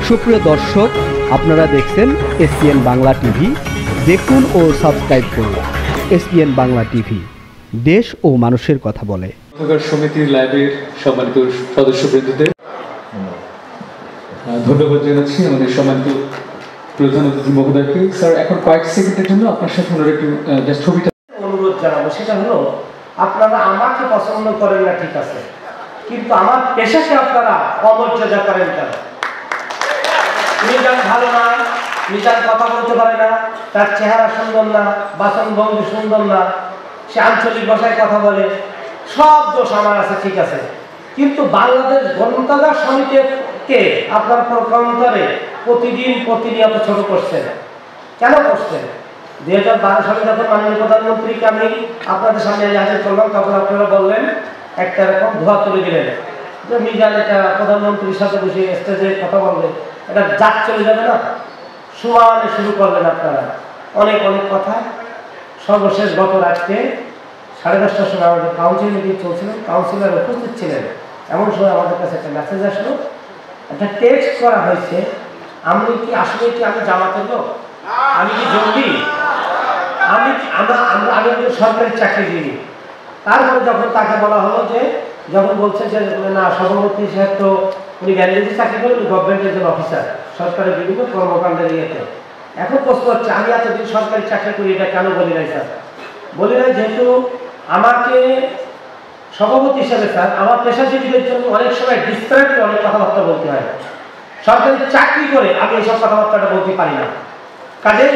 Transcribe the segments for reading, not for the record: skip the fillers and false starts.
সুপ্রিয় দর্শক, আপনারা দেখছেন এসপিএন বাংলা টিভি। দেখুন ও সাবস্ক্রাইব করুন এসপিএন বাংলা টিভি, দেশ ও মানুষের কথা বলে। সমিতির লাইভের সম্মানিত সদস্যবৃন্দদের ধন্যবাদ জানাচ্ছি আমাদের সম্মানিত প্রধান অতিথি মহোদয়কে। স্যার, এখন কয়েক সেকেন্ডের জন্য আপনার সাথে একটু জাস্ট ছবিটা অনুরোধ জানাবো। সেটা হলো, আপনারা আমাকে পছন্দ করেন না ঠিক আছে, কিন্তু আমার পেশাকে আপনারা অমর্যাদা করেন কেন? মিজান ভালো না, মিজান কথা বলতে পারে না, তার চেহারা সুন্দর না, বাসন ভঙ্গি সুন্দর না, সে আঞ্চলিক ভাষায় কথা বলে, সব দোষ আমার আছে ঠিক আছে, কিন্তু বাংলাদেশ গ্রন্থাগার সমিতিকে আপনার প্রকারান্তরে প্রতিদিন প্রতিনিয়ত ছোট করছেন। কেন করছেন? 2012 সালে যখন মাননীয় প্রধানমন্ত্রীকে আমি আপনাদের সামনে হাজির করলাম, তখন আপনারা বললেন একটা রকম ধোয়া তুলে দিলেন যে মিজান এটা প্রধানমন্ত্রীর সাথে বসে স্টেজে কথা বলবে, এটা জাত চলে যাবে না। সমানে শুরু করলেন আপনারা অনেক অনেক কথা। সর্বশেষ গত রাত্রে 10:30টার সময় আমাদের কাউন্সিল মিটিং চলছিল, কাউন্সিলর উপস্থিত ছিলেন। এমন সময় আমাদের কাছে একটা মেসেজ আসলো, একটা টেক্সট করা হয়েছে, আমি কি আসলে কি আমি জামাতের লোক, আমি কি জঙ্গি, আমি সরকারি চাকরি দিই। তারপরে যখন তাকে বলা হলো যে, যখন বলছে যে না সভাপতি সাহেব তো উনি গ্যারেন্টি চাকরি করেন, উনি গভর্নমেন্টের একজন অফিসার, সরকারের বিভিন্ন কর্মকাণ্ডের ইয়েতে। এখন প্রশ্ন হচ্ছে, আমি এতদিন সরকারি চাকরি করি, এটা কেন বলি নাই স্যার? বলি নাই যেহেতু আমাকে সভাপতি হিসাবে স্যার আমার পেশাজীবীদের জন্য অনেক সময় ডিসক্রাইবলি অনেক কথাবার্তা বলতে হয়। সরকারি চাকরি করে আমি এইসব কথাবার্তাটা বলতে পারি না। কাজে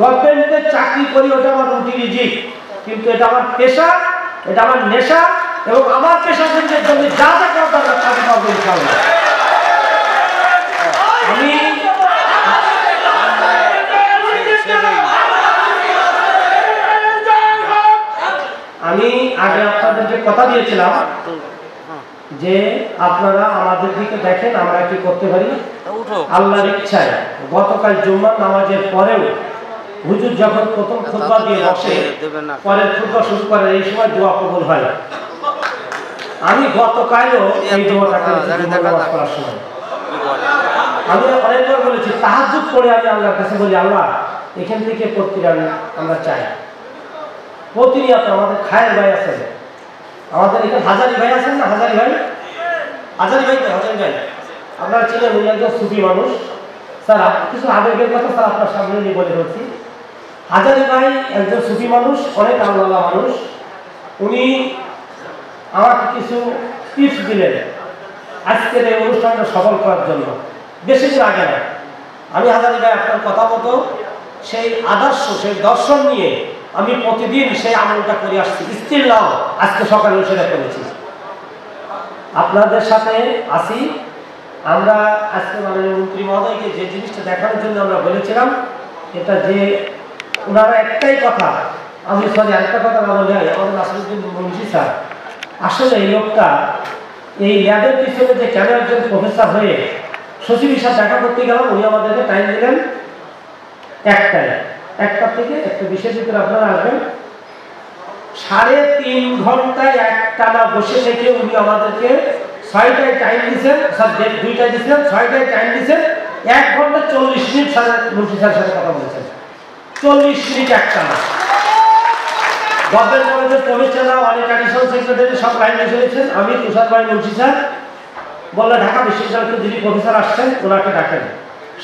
গভর্নমেন্টের চাকরি করি, ওটা আমার রুটি রিজিক, কিন্তু এটা আমার পেশা, এটা আমার নেশা, এবং আমার পেশাজীবীদের জন্য যা যা করার দরকার তাকে করবো ইনশাআল্লাহ। আমি আগে আপনাদেরকে কথা দিয়েছিলাম যে আপনারা আমাদের দিকে দেখেন আমরা কি করতে পারি আল্লাহর ইচ্ছায়। গতকাল জুম্মার নামাজের পরেও হুজুর যখন প্রথম খুতবা দিয়ে বসে, পরের খুতবা শুরু করে, এই সময় দোয়া কবুল হয়। আমি গতকালও এই দোয়াটা করেছি নামাজ পড়ার সময়। আমি অনেকবার বলেছি, তাহাজ্জুদ পড়ে আমি আল্লাহর কাছে বলি, আল্লাহ এখান থেকে আমরা চাই প্রতিনিয়ত। আমাদের খায়ের ভাই আছেন, আমাদের এখানে হাজারি ভাই আছেন না, হাজারি ভাই আপনারা চিনেন, উনি একজন সুফি মানুষ। স্যার কিছু আবেগের কথা স্যার আপনার সামনে নিয়ে বলে বলছি। হাজারি ভাই একজন সুফি মানুষ, অনেক আল্লাহ মানুষ। উনি আমাকে কিছু টিপস দিলেন আজকের এই অনুষ্ঠানটা সফল করার জন্য। বেশি দিন আগে না, আমি হাজারি ভাই আপনার কথা মতো সেই আদর্শ, সেই দর্শন নিয়ে আমি প্রতিদিন সেই আমলটা করে আসছি। স্টিল নাও আজকে সকালে সেটা করেছি, আপনাদের সাথে আসি। আমরা আজকে মাননীয় মন্ত্রী মহোদয়কে যে জিনিসটা দেখানোর জন্য আমরা বলেছিলাম, এটা যে ওনারা একটাই কথা, আমি আরেকটা কথা না বলে, আমাদের নাসিরুদ্দিন মুন্সি স্যার আসলে এই লোকটা এই ল্যাবের পিছনে যে কেন একজন প্রফেসর হয়ে সচিব হিসাব দেখা করতে গেলাম, উনি আমাদেরকে টাইম দিলেন 1টা থেকে 1:20 ভিতরে আপনারা আসবেন। 3.5 ঘন্টায় একটানা বসে থেকে উনি আমাদেরকে 6টায় টাইম দিয়েছেন, স্যার 2টায় দিয়েছিলেন, 6টায় টাইম দিয়েছেন। 1 ঘন্টা 40 মিনিট মুন্সি স্যারের সাথে কথা বলেছেন, 40 মিনিট একটানা। গভর্নমেন্ট কলেজের প্রফেসররা, অনেক অ্যাডিশনাল সেক্রেটারি সব লাইন এসে গেছেন। আমি তুষার ভাই মুন্সি স্যার বললো, ঢাকা বিশ্ববিদ্যালয়ের যিনি প্রফেসর আসছেন ওনাকে ডাকেন।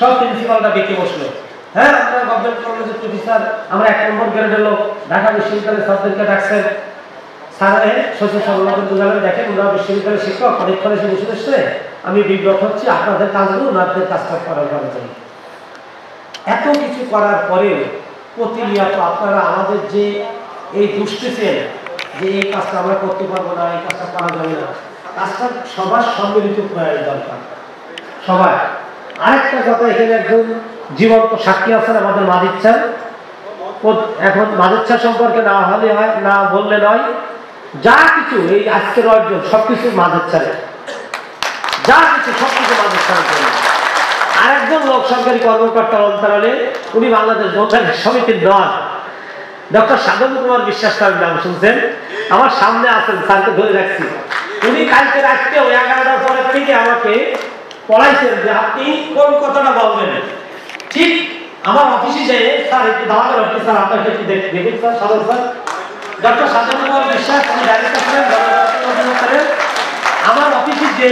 সব প্রিন্সিপালটা বেঁকে বসলো, হ্যাঁ আপনারা গভর্নমেন্ট কলেজের প্রফেসর, আমরা 1 নম্বর গ্রেডের লোক, ঢাকা বিশ্ববিদ্যালয়ের স্যারদেরকে ডাকছেন। স্যারে সচিব সভাপতি বুঝালেন, দেখেন ওনারা বিশ্ববিদ্যালয়ের শিক্ষক, অনেকক্ষণ এসে বসে এসছে, আমি বিব্রত হচ্ছি, আপনাদের কাজগুলো ওনাদের কাজটা করার জন্য। এত কিছু করার পরে প্রতিনিয়ত আপনারা আমাদের যে এই দুষ্টিছেন যে এই কাজটা আমরা করতে পারবো না, এই কাজটা করা যাবে না, কাজটা সবার সম্মিলিত প্রয়াস দরকার সবার। আরেকটা কথা, এখানে একজন জীবন্ত সাক্ষী আছেন আমাদের মাজিদ স্যার। এখন মাজিদ স্যার সম্পর্কে না হলে হয়, না বললে নয়, যা কিছু এই আজকের অর্জন সবকিছু মাজিদ স্যারের, যা কিছু সবকিছু মাজিদ স্যারের জন্য। আরেকজন লোক সরকারি কর্মকর্তার অন্তরালে, উনি বাংলাদেশ গ্রন্থাগার সমিতির নন, ডক্টর সাধন কুমার বিশ্বাস স্যারের নাম শুনছেন, আমার সামনে আছেন, স্যারকে ধরে রাখছি। উনি কালকে রাত্রে 11টার পরে থেকে পড়াইছেন যে আপনি কোন কথাটা বলবেন। ঠিক আমার অফিসে যেয়ে স্যার একটু দাঁড়াবেন, আপনি স্যার আপনাকে একটু দেখুন স্যার, সাদর স্যার ডক্টর সাজান কুমার বিশ্বাস, উনি ডাইরেক্টর ছিলেন করেন। আমার অফিসে যে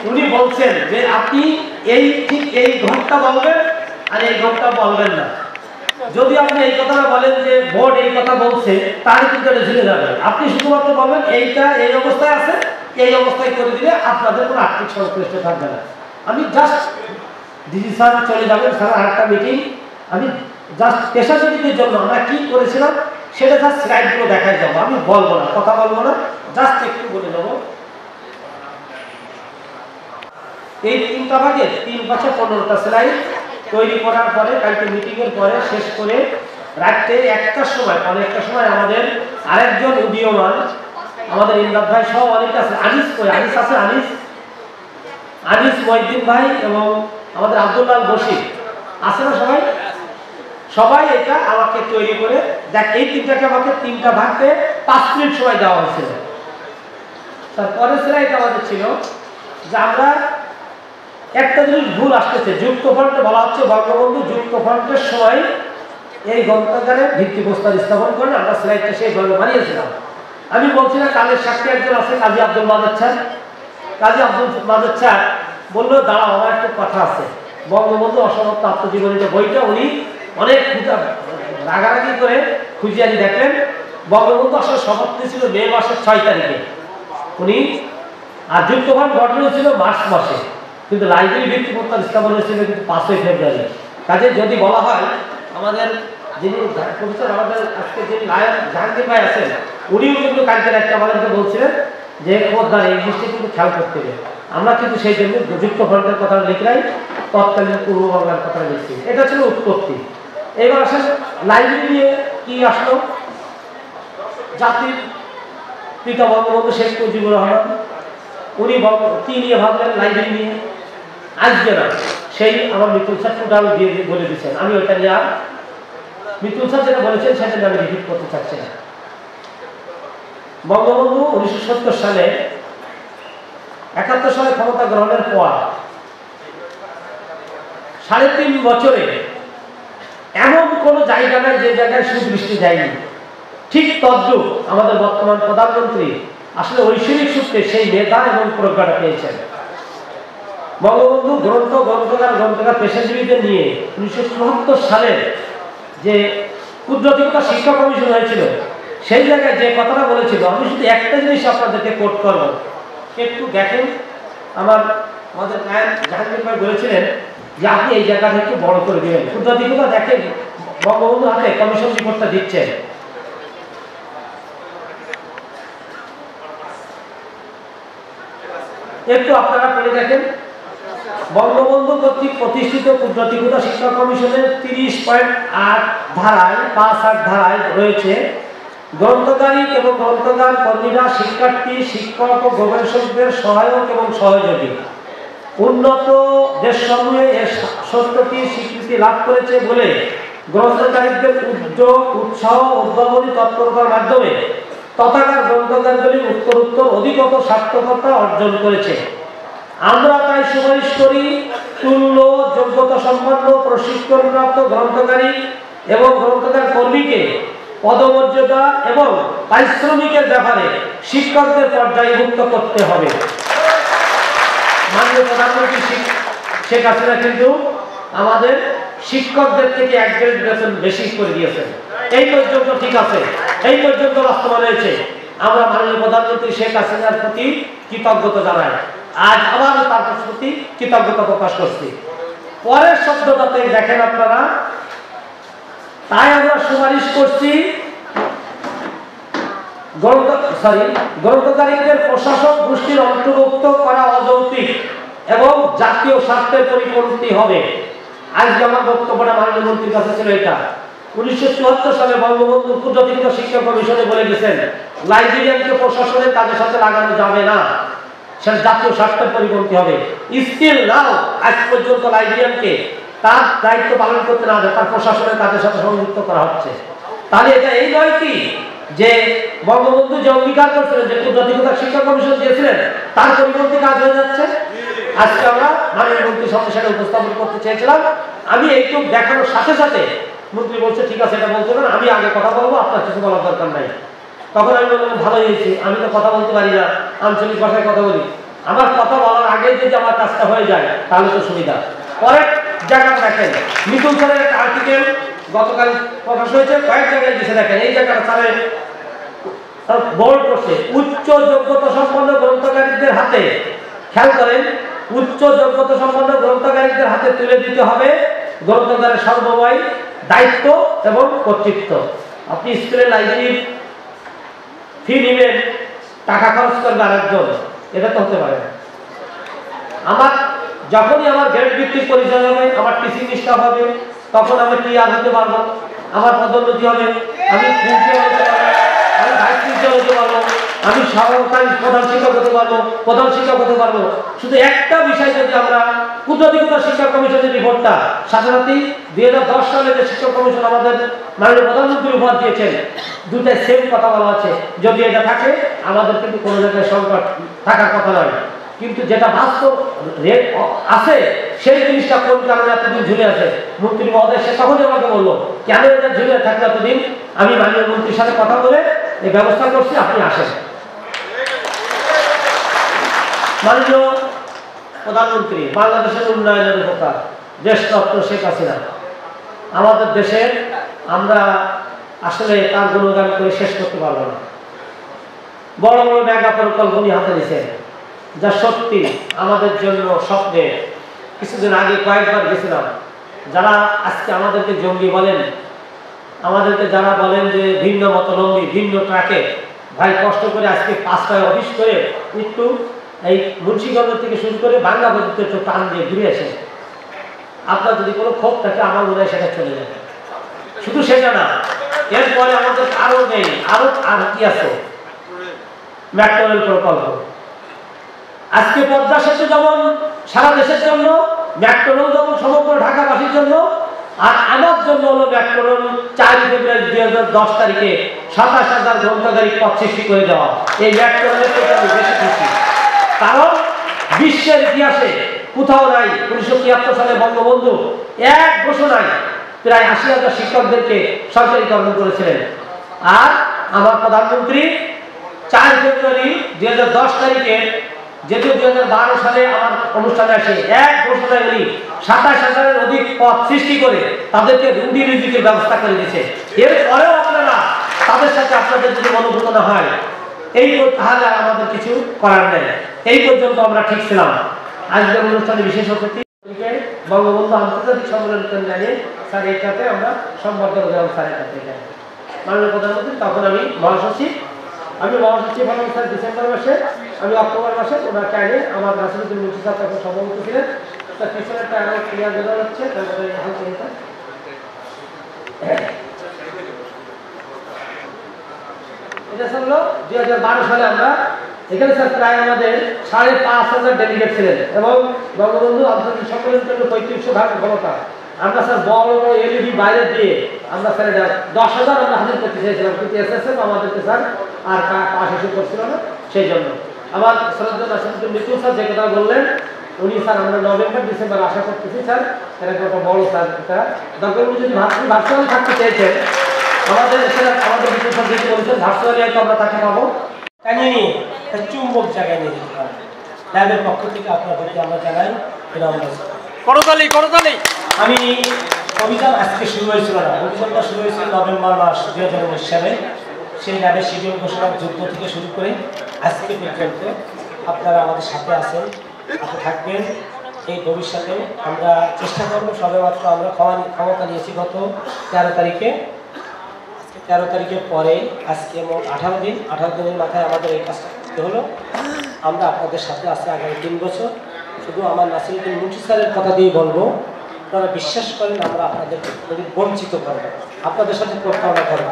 উনি বলছেন যে আপনি এই ঠিক এই ঘন্টা বলবেন আর এই ঘন্টা বলবেন না। যদি আপনি এই কথাটা বলেন যে বোর্ড এই কথা বলছে, তাহলে কিন্তু এটা ঝুলে যাবে। আপনি শুধুমাত্র বলবেন এইটা এই অবস্থায় আছে, এই অবস্থায় করে দিলে আপনাদের কোনো আর্থিক সংশ্লিষ্ট থাকবে না। আমি জাস্ট ডিজি স্যার চলে যাবেন, স্যার আরেকটা মিটিং, আমি জাস্ট পেশাজীবীদের জন্য আমরা কি করেছিলাম সেটা জাস্ট স্লাইডগুলো দেখাই যাবো। আমি বলবো না, কথা বলবো না, জাস্ট একটু বলে যাবো। এই 3টা ভাগে 3 পাশে 15টা স্লাইড তৈরি করার পরে কালকে মিটিং এর পরে শেষ করে রাতে 1টার সময়, অনেকটার সময় আমাদের আরেকজন উদীয়মান আমাদের ইমদাদ ভাই সহ অনেক আছে, আনিস আছে, আনিস মহিউদ্দিন ভাই এবং আমাদের আব্দুল্লাহ বশির আছে না সবাই এটা আমাকে তৈরি করে দেখ। এই 3টাকে আমাকে 3টা ভাগতে 5 মিনিট সময় দেওয়া হয়েছিল। তারপরে স্লাইড আমাদের ছিল যে আমরা একটা জিনিস ভুল আসতেছে, যুক্ত ফ্রন্টে বলা হচ্ছে বঙ্গবন্ধু যুক্ত ফ্রন্টের সময় এই গ্রন্থাগারে ভিত্তিপ্রস্তর স্থাপন করেন, আমরা স্লাইডটা সেইভাবে বানিয়েছিলাম। আমি বলছি না, কালের সাক্ষী একজন আছে কাজী আব্দুল মাজেদ স্যার বললো দাঁড়াও আমার একটু কথা আছে। বঙ্গবন্ধু অসমাপ্ত আত্মজীবনী বইটা উনি অনেক রাগারাগি করে খুঁজিয়ানি দেখলেন। বঙ্গবন্ধু আসলে শপথ নিয়েছিল মে মাসের 6 তারিখে উনি, আর যুক্তফ্রন্ট গঠন হয়েছিল মার্চ মাসে, কিন্তু লাইব্রেরি ভিত্তিপ্রস্তর স্থাপন হয়েছিল কিন্তু 5ই ফেব্রুয়ারি। কাজে যদি বলা হয় আমাদের যিনি প্রফেসর আমাদের আজকে যিনি নায়ক জাহাঙ্গীর ভাই আছেন, উনিও কিন্তু কালকের একটা আমাদেরকে বলছিলেন যে খোঁজদার এই জিনিসটি কিন্তু খেয়াল করতে হবে। আমরা কিন্তু সেই জন্য যুক্ত ফ্রন্টের কথা লিখলাই, তৎকালীন পূর্ব বাংলার কথা লিখছি। এটা ছিল উৎপত্তি। এবার আসেন লাইব্রেরি নিয়ে কি আসলো। জাতির পিতা বঙ্গবন্ধু শেখ মুজিবুর রহমান উনি কি নিয়ে ভাবলেন, লাইব্রেরি নিয়ে। আজকে না, সেই আমার মিতুল স্যার টোটাল দিয়ে বলে দিচ্ছেন, আমি ওইটা নিয়ে আর মিতুল স্যার যেটা বলেছেন সেটা আমি রিপিট করতে চাচ্ছি না। বঙ্গবন্ধু 1970 সালে 71 সালে ক্ষমতা গ্রহণের পর 3.5 বছরে এমন কোন জায়গা নাই যে জায়গায় সুদৃষ্টি যায়নি। ঠিক তদ্রূপ আমাদের বর্তমান প্রধানমন্ত্রী আসলে ঐশ্বরিক সূত্রে সেই মেধা এবং প্রজ্ঞাটা পেয়েছেন। বঙ্গবন্ধু গ্রন্থকার পেশাজীবীদের নিয়ে 1974 সালের যে কুদরতিকতা শিক্ষা কমিশন হয়েছিল, সেই জায়গায় যে কথাটা বলেছিল, আমি শুধু একটা জিনিস আপনাদেরকে কোট করব, একটু দেখেন। আমাদের জাহাঙ্গীর ভাই বলেছিলেন যে আপনি এই জায়গাটা একটু বড় করে দেবেন। কুদরতিকতা দেখেন বঙ্গবন্ধু হাতে কমিশন রিপোর্টটা দিচ্ছেন। একটু আপনারা পড়ে দেখেন। বঙ্গবন্ধু কর্তৃক প্রতিষ্ঠিত কুদরতিকতা শিক্ষা কমিশনের 30.8 ধারায় 5-8 ধারায় রয়েছে গ্রন্থকারী এবং গ্রন্থগান কর্মীরা শিক্ষার্থী, শিক্ষক ও গবেষকদের সহায়ক এবং সহযোগী। উন্নত দেশসমূহে এর সত্যটি স্বীকৃতি লাভ করেছে বলে গ্রন্থকারীদের উদ্যোগ, উৎসাহ, উদ্ভাবনী তৎপরতার মাধ্যমে তথাকার গ্রন্থগানগুলি উত্তরোত্তর অধিকতর সার্থকতা অর্জন করেছে। আমরা তাই সুপারিশ করি তুল্য যোগ্যতা সম্পন্ন প্রশিক্ষণপ্রাপ্ত গ্রন্থকারী এবং গ্রন্থকার কর্মীকে পদমর্যাদা এবং পারিশ্রমিকের ব্যাপারে শিক্ষকদের পর্যায়ভুক্ত করতে হবে। মাননীয় প্রধানমন্ত্রী শেখ হাসিনা কিন্তু আমাদের শিক্ষকদের থেকে 1 গ্রেড বেতন বেশি করে দিয়েছেন। এই পর্যন্ত ঠিক আছে, এই পর্যন্ত বাস্তবায়ন হয়েছে। আমরা মাননীয় প্রধানমন্ত্রী শেখ হাসিনার প্রতি কৃতজ্ঞতা জানাই। আজ আবার তার প্রতি কৃতজ্ঞতা প্রকাশ করছি। পরের শব্দটাতে দেখেন আপনারা, তাই আমরা সুপারিশ করছি গ্রন্থকারীদের প্রশাসক গোষ্ঠীর অন্তর্ভুক্ত করা অযৌক্তিক এবং জাতীয় স্বার্থের পরিপন্থী হবে। আজকে আমার বক্তব্যটা মাননীয় মন্ত্রীর কাছে ছিল এটা। 1974 সালে বঙ্গবন্ধু কুদরতিকতা শিক্ষা কমিশনে বলে গেছেন লাইব্রেরিয়ানকে প্রশাসনের কাজের সাথে লাগানো যাবে না, সেটা জাতীয় স্বার্থের পরিপন্থী হবে। স্টিল নাও আজ পর্যন্ত লাইব্রেরিয়ানকে তার দায়িত্ব পালন করতে না দেয়, তার প্রশাসনের কাজের সাথে সংযুক্ত করা হচ্ছে। তাহলে এটা এই নয় কি যে বঙ্গবন্ধু যে অঙ্গীকার করছিলেন, যে কুদরতিকতা শিক্ষা কমিশন দিয়েছিলেন, তার পরিপন্থী কাজ হয়ে যাচ্ছে। আজকে আমরা মাননীয় মন্ত্রীর সামনে সেটা উপস্থাপন করতে চেয়েছিলাম। আমি এইটুকু দেখানোর সাথে সাথে মন্ত্রী বলছে ঠিক আছে এটা বলতে না, আমি আগে কথা বলবো, আপনার কিছু বলার দরকার নাই। তখন আমি বললাম ভালো হয়েছে, আমি তো কথা বলতে পারি না, আঞ্চলিক ভাষায় কথা বলি, আমার কথা বলার আগে যদি আমার কাজটা হয়ে যায় তাহলে তো সুবিধা। পরের জায়গা দেখেন, মিতুল স্যারের একটা আর্টিকেল গতকাল প্রকাশ হয়েছে, কয়েক জায়গায় দিছে, দেখেন এই জায়গাটা স্যারের বোর্ড করছে, উচ্চ যোগ্যতা সম্পন্ন গ্রন্থকারীদের হাতে, খেয়াল করেন, উচ্চ যোগ্যতা সম্পন্ন গ্রন্থকারীদের হাতে তুলে দিতে হবে গ্রন্থকারের সর্বময় দায়িত্ব এবং কর্তৃত্ব। আপনি স্কুলের লাইব্রেরির ফি নেবেন, টাকা খরচ করবে আরেকজন, এটা তো হতে পারে না। আমার যখনই আমার গ্রেড ভিত্তিক পরিচয় হবে, আমার টিচিং স্টাফ হবে, তখন আমি টিআর হতে পারবো, আমার পদোন্নতি হবে, আমি প্রিন্সিপাল হতে পারবো, আমি ভাইস প্রিন্সিপাল হতে পারবো, আমি সহকারী প্রধান শিক্ষক হতে পারবো, প্রধান শিক্ষক হতে পারবো। শুধু একটা বিষয় যদি আমরা উচ্চশিক্ষা শিক্ষা কমিশনের রিপোর্টটা সাথে সাথেই 2010 সালে যে শিক্ষক কমিশন আমাদের মাননীয় প্রধানমন্ত্রী উপহার দিয়েছেন, দুটাই সেম কথা বলা আছে, যদি এটা থাকে আমাদের কিন্তু কোনো জায়গায় সংকট থাকার কথা নয়। কিন্তু যেটা বাস্তব আছে সেই জিনিসটা কোন কারণে এতদিন ঝুলে আছে, মন্ত্রী মহোদয় সে তখনই আমাকে বললো কেন এটা ঝুলে থাকবে এতদিন। আমি মাননীয় মন্ত্রীর সাথে কথা বলে এই ব্যবস্থা করছি, আপনি আসেন। মাননীয় প্রধানমন্ত্রী, বাংলাদেশের উন্নয়নের উপকার দেশ ডক্টর শেখ হাসিনা, আমাদের দেশের আমরা আসলে তার গুণগান করে শেষ করতে পারবো না। বড় বড় মেগা প্রকল্প উনি হাতে দিয়েছেন, যা সত্যি আমাদের জন্য স্বপ্নে। কিছুদিন আগে কয়েকবার গেছিলাম, যারা আজকে আমাদেরকে জঙ্গি বলেন, আমাদেরকে যারা বলেন যে ভিন্ন মতলম্বী, ভিন্ন ট্রাকে, ভাই কষ্ট করে আজকে 5টায় অফিস করে একটু এই মুন্সিগঞ্জ থেকে শুরু করে বাংলা পর্যন্ত একটু টান দিয়ে ঘুরে আসে। আপনার যদি কোনো ক্ষোভ থাকে আমার মনে হয় সেটা চলে যাবে। শুধু সেটা না, এরপরে আমাদের আরো নেই, আরো আর কি আছে, মেট্রো রেল প্রকল্প। আজকে পদ্মা সেতু যেমন সারা দেশের জন্য, মেট্রো রেল যেমন সমগ্র ঢাকাবাসীর জন্য, আর আমার জন্য হলো মেট্রো রেল 4 ফেব্রুয়ারি 2010 তারিখে 27,000 গ্রন্থকারী পদ সৃষ্টি করে দেওয়া। এই মেট্রো রেলের প্রতি আমি বেশি খুশি, কারণ বিশ্বের ইতিহাসে কোথাও নাই 1973 সালে বঙ্গবন্ধু এক ঘোষণায় প্রায় 80,000 শিক্ষকদেরকে সরকারিকরণ করেছিলেন। আর আমার প্রধানমন্ত্রী 4 ফেব্রুয়ারি 2010 তারিখে, যেহেতু 2012 সালে আমার অনুষ্ঠানে আসে, এক ঘোষণায় উনি 27,000-এর অধিক পদ সৃষ্টি করে তাদেরকে রুটি রুজির ব্যবস্থা করে দিয়েছে। এরপরেও আপনারা তাদের সাথে আপনাদের যদি মনোভূত না হয়, এই তাহলে আমাদের কিছু করার নেই। এই পর্যন্ত আমরা ঠিক ছিলাম। আজকের অনুষ্ঠানে বিশেষ অতিথি বঙ্গবন্ধু আন্তর্জাতিক সম্মেলন কেন্দ্রে স্যার এইটাতে আমরা সম্বর্ধনা দেওয়া স্যারের কাছে মাননীয় প্রধানমন্ত্রী। তখন আমি মহাসচিব হলাম স্যার ডিসেম্বর মাসে, আমি অক্টোবর মাসে ওনাকে আগে আমার রাজনীতির মুন্সি স্যার তখন সভাপতি ছিলেন। তার পিছনে একটা আরো ক্লিয়ার বোঝা যাচ্ছে, এটা হলো 2012 সালে আমরা এখানে স্যার প্রায় আমাদের 5,500 ডেলিগেট ছিলেন এবং বঙ্গবন্ধু আন্তর্জাতিক সম্মেলনের জন্য 3500 ভাগ ক্ষমতা। আমরা স্যার বড় বড় এলইডি বাইরে দিয়ে আমরা স্যার এটা 10,000 আমরা হাজির করতে চেয়েছিলাম, কিন্তু এসএসএফ আমাদেরকে স্যার আর পাশ এসে করছিল না। সেই জন্য আমার শ্রদ্ধা নাসিরুদ্দিন মিতুল স্যার যে কথা বললেন, উনি স্যার আমরা নভেম্বর ডিসেম্বর আশা করতেছি স্যার এরকম একটা বড় স্যার এটা দরকার। উনি যদি ভার্চুয়ালি থাকতে চেয়েছেন, আমাদের মিতুল স্যার যেটি বলেছেন ভার্চুয়ালি হয়তো আমরা তাকে পাবো, টানিয়ে নিয়ে চুম্বক জায়গায় নিয়ে যেতে পারবো। ল্যাবের পক্ষ থেকে আপনাদেরকে আমরা জানাই করতালি। আমি অভিযান আজকে শুরু হয়েছিল না, অভিযানটা শুরু হয়েছিল নভেম্বর মাস 2019 সালে। সেই ল্যাবের শিডিউল ঘোষণার যুদ্ধ থেকে শুরু করে আজকে পর্যন্ত আপনারা আমাদের সাথে আছেন, সাথে থাকবেন। এই ভবিষ্যতে আমরা চেষ্টা করবো, সবেমাত্র আমরা ক্ষমতা নিয়েছি গত 13 তারিখে। আজকে 13 তারিখের পরে আজকে মোট 18 দিনের মাথায় আমাদের এই কাজটা করতে হলো। আমরা আপনাদের সাথে আছি আগামী 3 বছর। শুধু আমার নাসিরুদ্দিন মুন্সি স্যারের কথা দিয়ে বলবো, আপনারা বিশ্বাস করেন আমরা আপনাদের বঞ্চিত করবো, আপনাদের সাথে প্রতারণা করবো,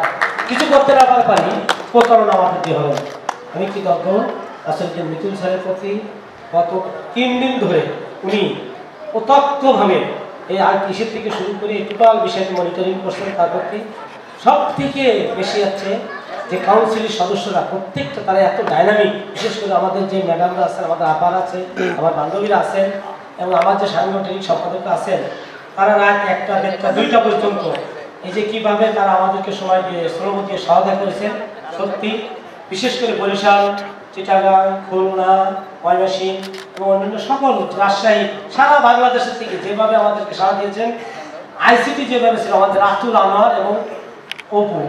কিছু করতে না পারি প্রতারণা আমাদের দিয়ে হবে। আমি কৃতজ্ঞ নাসিরুদ্দিন মিতুল স্যারের প্রতি। গত 3 দিন ধরে উনি প্রত্যক্ষভাবে এই আর কৃষির থেকে শুরু করে টোটাল বিষয়টি মনিটরিং করছেন। তার প্রতি সব থেকে বেশি হচ্ছে যে কাউন্সিলের সদস্যরা প্রত্যেকটা তারা এত ডাইনামিক, বিশেষ করে আমাদের যে ম্যাডামরা আছেন, আমাদের আপার আছে, আমার বান্ধবীরা আছেন, এবং আমার যে সাংগঠনিক সম্পাদক আছেন তারা রাত 1টা 1:30 2টা পর্যন্ত এই যে কীভাবে তারা আমাদেরকে সময় দিয়ে শ্রম দিয়ে সহায়তা করেছেন, সত্যি বিশেষ করে বরিশাল, চিটাগাং, খুলনা, ময়মনসিংহ এবং অন্যান্য সকল রাজশাহী সারা বাংলাদেশের থেকে যেভাবে আমাদেরকে সাড়া দিয়েছেন, আইসিটি যেভাবে ছিল আমাদের আতুল আনোয়ার এবং অপু,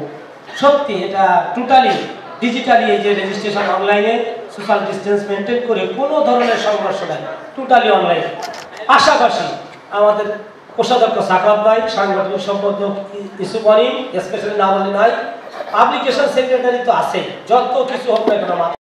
সত্যি এটা টোটালি ডিজিটালি এই যে রেজিস্ট্রেশন অনলাইনে সোশ্যাল ডিস্টেন্স মেনটেন করে কোনো ধরনের সংঘর্ষ নাই, টোটালি অনলাইন। পাশাপাশি আমাদের কোষাধ্যক্ষ সাকরাত ভাই, সাংগঠনিক সম্পাদক ইউসুফ আলী, স্পেশালি না বলে নাই, পাবলিকেশন সেক্রেটারি তো আছে, যত কিছু হোক না কেন